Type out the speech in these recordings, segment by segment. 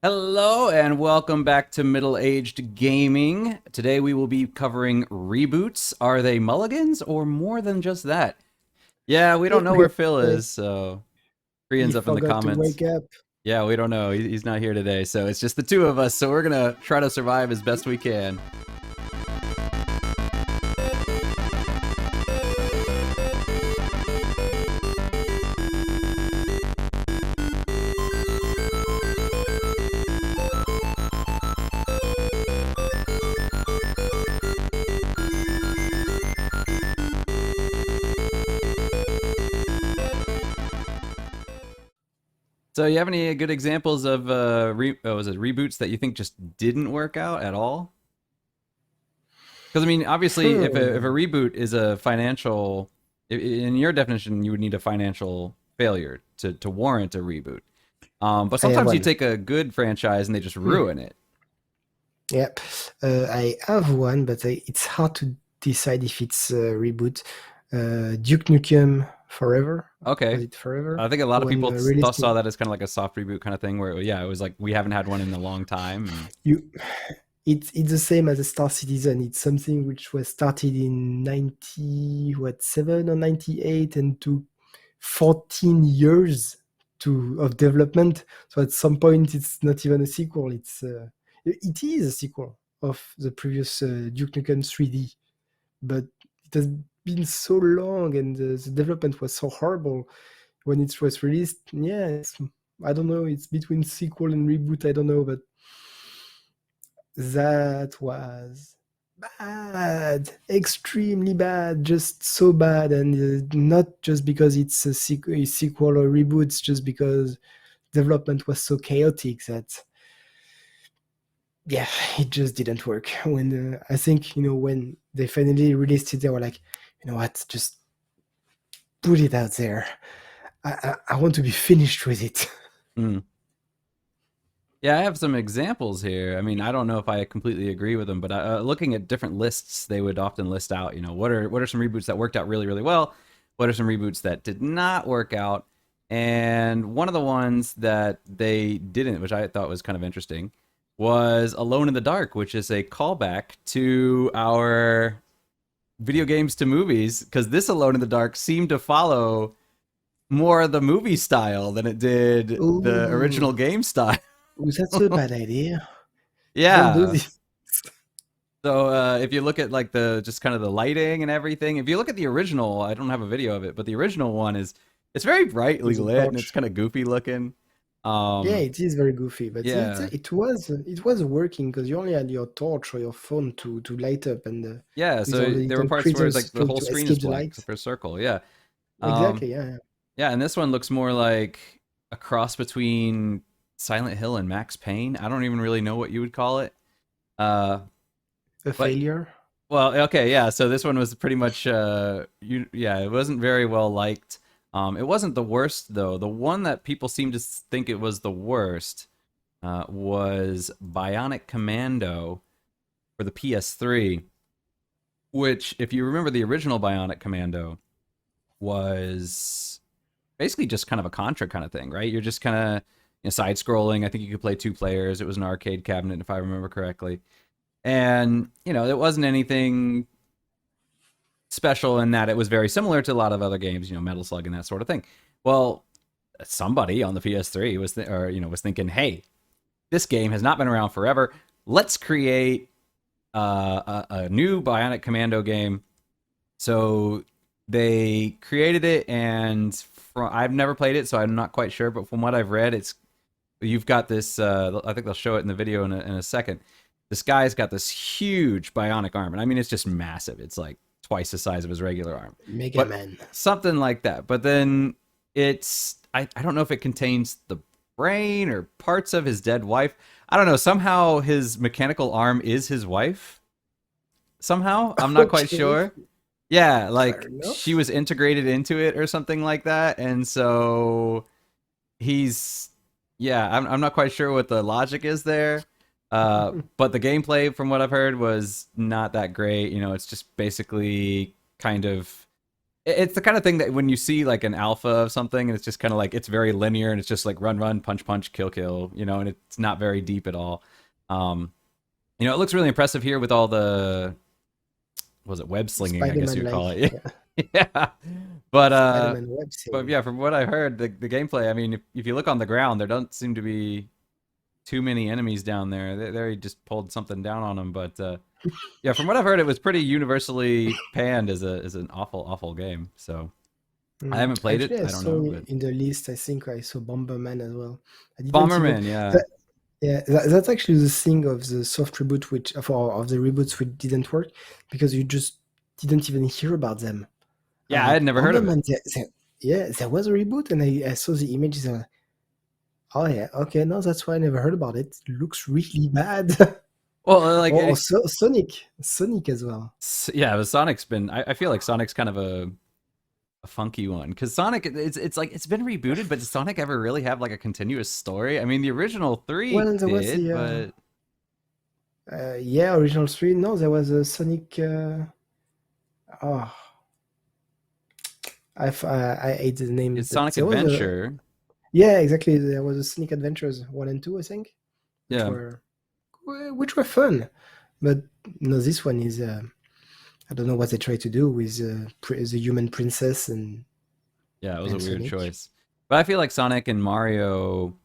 Hello and welcome back to Middle Aged Gaming. Today we will be covering reboots. Are they mulligans or more than just that? Yeah, we don't Hey, know where Phil is, so he Brian's up in the forgot to comments. wake up. Yeah, we don't know. He's not here today, so it's just the two of us. So we're gonna try to survive as best we can. So you have any good examples of was it reboots that you think just didn't work out at all? Because I mean, obviously, if a Hmm. reboot is a financial, in your definition, you would need a financial failure to warrant a reboot. But I have sometimes you one. take a good franchise and they just Hmm. ruin it. Yep. I have one, but it's hard to decide if it's a reboot. Duke Nukem Forever. Was Okay, it Forever? I think a lot of When people released saw in that as kind of like a soft reboot kind of thing, where yeah, it was like we haven't had one in a long time, and you, it's the same as a Star Citizen. It's something which was started in 97 or 98 and took 14 years to of development. So at some point, it's not even a sequel. It is a sequel of the previous Duke Nukem 3D, but it has been so long, and the development was so horrible when it was released. Yeah, I don't know. It's between sequel and reboot. I don't know, but that was bad, extremely bad, just so bad, and not just because it's a sequel or reboot, it's just because development was so chaotic that yeah, it just didn't work. When I think when they finally released it, they were like, you know what, just put it out there. I want to be finished with it. mm. Yeah, I have some examples here. I mean, I don't know if I completely agree with them, but looking at different lists, they would often list out, what are some reboots that worked out really, really well? What are some reboots that did not work out? And one of the ones that they didn't, which I thought was kind of interesting, was Alone in the Dark, which is a callback to our video games to movies, because this Alone in the Dark seemed to follow more of the movie style than it did the original Oh, game style. that's a bad idea. Don't do Yeah. this. So if you look at like the just kind of the lighting and everything, if you look at the original, I don't have a video of it, but the original one is it's very brightly With a lit and it's torch. kind of goofy looking. Yeah, Um, it is very goofy, but yeah, it was working because you only had your torch or your phone to light up, and yeah. with all So the there were little parts where it's creatures like the trying whole to screen is escape the black light. except for a circle. Yeah, um, Exactly, yeah, yeah. yeah. And this one looks more like a cross between Silent Hill and Max Payne. I don't even really know what you would call it. Uh, A but failure. Well, okay, yeah. So this one was pretty much, yeah, it wasn't very well liked. It wasn't the worst though. The one that people seem to think it was the worst was Bionic Commando for the PS3, which, if you remember, the original Bionic Commando was basically just kind of a Contra kind of thing, right? You're just kind of side scrolling. I think you could play two players. It was an arcade cabinet, if I remember correctly. And it wasn't anything special in that it was very similar to a lot of other games, Metal Slug and that sort of thing. Well, somebody on the PS3 was thinking, hey, this game has not been around forever. Let's create a new Bionic Commando game. So they created it, and I've never played it, so I'm not quite sure. But from what I've read, it's you've got this. I think they'll show it in the video in a second. This guy's got this huge bionic arm, and I mean it's just massive. It's like twice the size of his regular arm, Mega but Man. something like that. But then I don't know if it contains the brain or parts of his dead wife. I don't know. Somehow his mechanical arm is his wife. Somehow I'm not quite Okay, sure. Yeah, fair like she enough. was integrated into it or something like that, and so he's yeah, I'm not quite sure what the logic is there. But the gameplay, from what I've heard, was not that great. It's just basically kind of It's the kind of thing that when you see like an alpha of something and it's just kind of like it's very linear and it's just like run run punch punch kill kill, you know, and it's not very deep at all. um it looks really impressive here with all the, was it web slinging, I guess Spider-Man you'd like, call it. yeah, Yeah. but uh Spider-Man web but thing. yeah, from what I heard, the gameplay, I mean, if you look on the ground, there don't seem to be too many enemies down there. They just pulled something down on them. But yeah, from what I've heard, it was pretty universally panned as an awful game. So I haven't played it. Actually, I I don't saw know, but in the list, I think I saw Bomberman as well. I didn't even. Bomberman, yeah, That, yeah, that's actually the thing of the soft reboot, which of the reboots which didn't work because you just didn't even hear about them. yeah. I had Like never heard of it. Bomberman, yeah, there was a reboot, and I saw the images. And oh yeah, okay, no, that's why I never heard about it. It looks really bad. Well, like Or Sonic as well. yeah, but Sonic's been. I feel like Sonic's kind of a funky one because Sonic, it's like it's been rebooted, but does Sonic ever really have like a continuous story? I mean, the original three Well, there was did, the but yeah, original three. No, there was a Sonic. Oh, I hate the name, it's but Sonic there was a, Adventure. yeah, exactly. There was a Sonic Adventures 1 and 2, I think, which Yeah, were which were fun. But no, this one is I don't know what they try to do with the human princess yeah, it was a and weird Sonic. choice. But I feel like Sonic and Mario.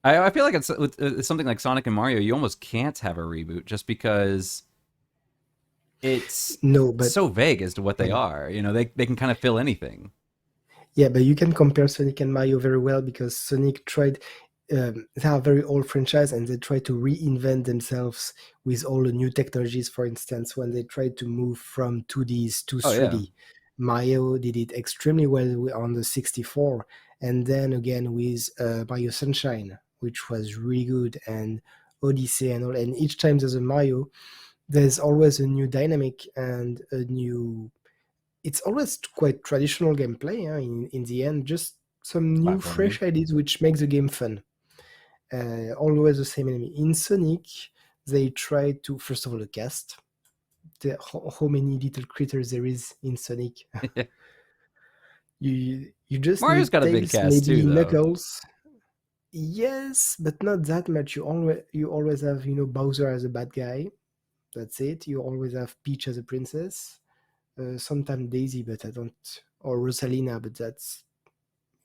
I feel like it's something like Sonic and Mario. You almost can't have a reboot just because it's No, but so vague as to what they um, are. They can kind of fill anything. yeah, but you can compare Sonic and Mario very well because Sonic tried. They are a very old franchise, and they try to reinvent themselves with all the new technologies. For instance, when they tried to move from 2Ds to Oh yeah, 3D, Mario did it extremely well on the 64, and then again with Mario Sunshine, which was really good, and Odyssey and all. And each time there's a Mario, there's always a new dynamic and a new, it's always quite traditional gameplay, in the end, just some new platforming. fresh ideas which makes the game fun. Always the same enemy. In Sonic, they try to, first of all, the cast. How many little critters there is in Sonic. You just Mario's need got a big Tails, cast too, maybe though. Knuckles. Yes, but not that much. You always have, Bowser as a bad guy. That's it. You always have Peach as a princess. Sometimes Daisy, but I don't, or Rosalina, but that's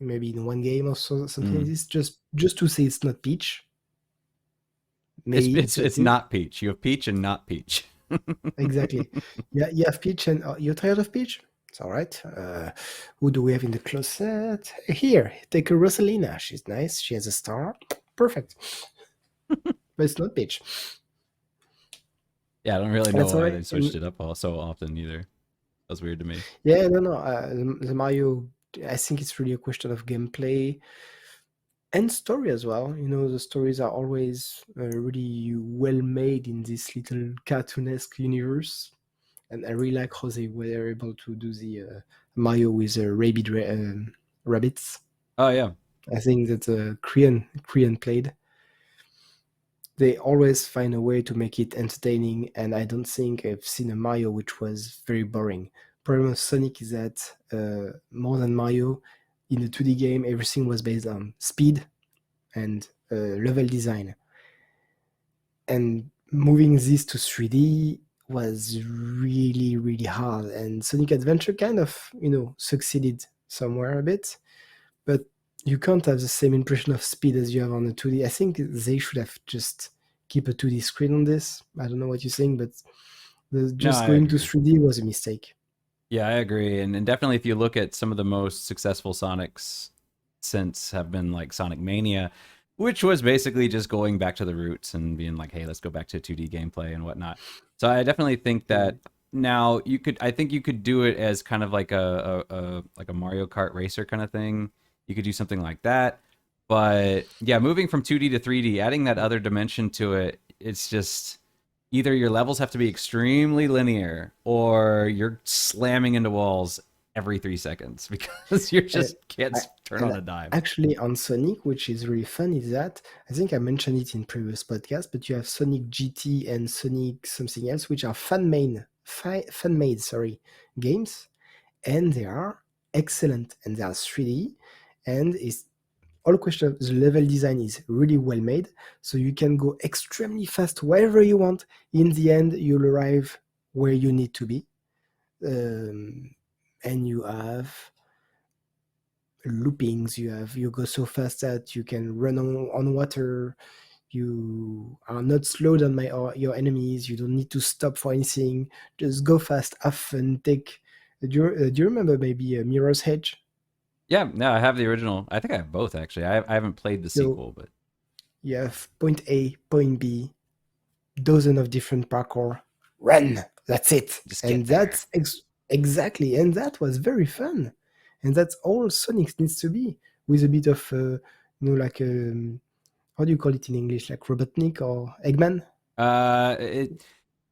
maybe in one game or so, something like Mm. this. Just to say it's not Peach. It's Maybe it's that's it's it. not Peach. You have Peach and not Peach. Exactly. Yeah, you have Peach, and you're tired of Peach? It's all right. Who do we have in the closet? Here, take a Rosalina. She's nice. She has a star. Perfect. But it's not Peach. Yeah, I don't really know That's all why right. they switched it up all so often either. That's weird to me. Yeah, no, no. The Mario, I think it's really a question of gameplay and story as well. The stories are always really well made in this little cartoonesque universe, and I really like how they were able to do the Mario with rabbits. Oh yeah, I think that Korean played. They always find a way to make it entertaining, and I don't think I've seen a Mario which was very boring. Problem with Sonic is that more than Mario, in the 2D game, everything was based on speed and level design. And moving this to 3D was really, really hard. And Sonic Adventure kind of, succeeded somewhere a bit, but you can't have the same impression of speed as you have on the 2D. I think they should have just keep a 2D screen on this. I don't know what you think, but no, just I going to agree. 3D was a mistake. Yeah, I agree, and definitely if you look at some of the most successful Sonics since have been like Sonic Mania, which was basically just going back to the roots and being like, hey, let's go back to 2D gameplay and whatnot. So I definitely think Mm. that now I think you could do it as kind of like a Mario Kart racer kind of thing. You could do something like that. But yeah, moving from 2D to 3D, adding that other dimension to it, it's just either your levels have to be extremely linear or you're slamming into walls every 3 seconds because you Uh, just can't I, turn on and a dime. actually, on Sonic, which is really fun, is that I think I mentioned it in previous podcasts, but you have Sonic GT and Sonic something else, which are fan made, sorry, games, and they are excellent, and they are 3D, and it's all question of the level design is really well made, so you can go extremely fast wherever you want. In the end, you'll arrive where you need to be, and you have loopings. You go so fast that you can run on water. You are not slowed on your enemies. You don't need to stop for anything. Just go fast, have fun, take. Do you remember maybe Mirror's Edge? Yeah, no, I have the original. I think I have both actually. I haven't played the So sequel, but you have point A, point B, dozen of different parkour. Run. That's it. just And get there. that's exactly. And that was very fun. And that's all Sonic needs to be, with a bit of like how do you call it in English, like Robotnik or Eggman? It.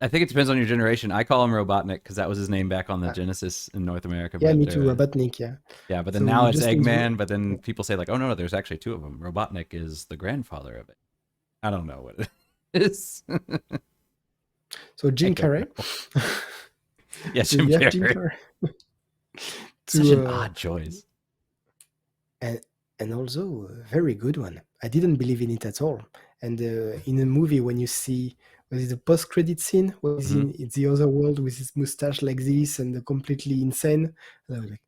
I think it depends on your generation. I call him Robotnik because that was his name back on the Uh, Genesis in North America. yeah, But me too, Robotnik. Yeah. yeah, but then So now you it's just need to. Eggman. But then people say like, oh no, there's actually two of them. Robotnik is the grandfather of it. I don't know what it is. So I Jim don't Carrey. know. Yeah, So Jim you have Jim Carrey. Carrey Such an to odd choice. and and also a very good one. I didn't believe in it at all. And in a movie, when you see was it the post-credit scene where he's Hmm. in the other world with his mustache like this and completely insane, and I was like,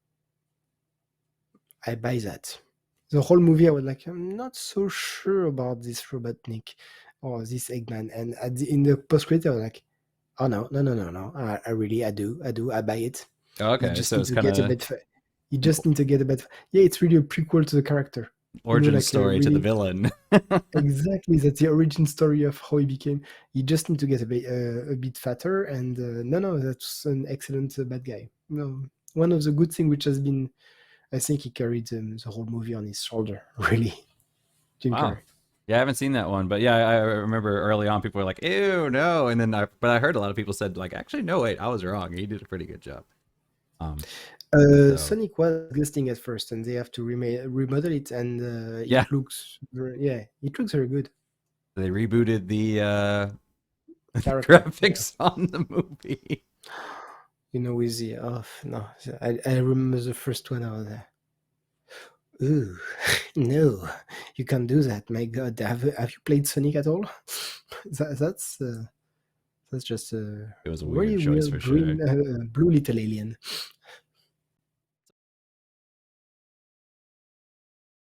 I buy that. The whole movie, I was like, I'm not so sure about this Robotnik or this Eggman. And in the post-credit, I was like, oh no, no, no, no, no. I really, I buy it. You Okay, just so need it's to kind get a of bit. You an just need to get a bit. Yeah, it's really a prequel to the character. origin Like a story to the really villain. exactly. That's the origin story of how he became. You just need to get a bit fatter. And no, no, that's an excellent bad guy. No, one of the good thing which has been, I think he carried the whole movie on his shoulder. Really, Jim Wow. Carrey. Yeah, I haven't seen that one, but yeah, I remember early on people were like, "Ew, no," and then but I heard a lot of people said like, "Actually, no, wait, I was wrong. He did a pretty good job." Um, so Sonic was existing at first, and they have to remodel it, and yeah, it looks very good. they rebooted the Character, yeah. graphics on the movie. With the no, I remember the first one. I was there. Ooh, no, you can't do that. My God, have you played Sonic at all? That's just a It was a very weird choice weird for sure. blue little alien.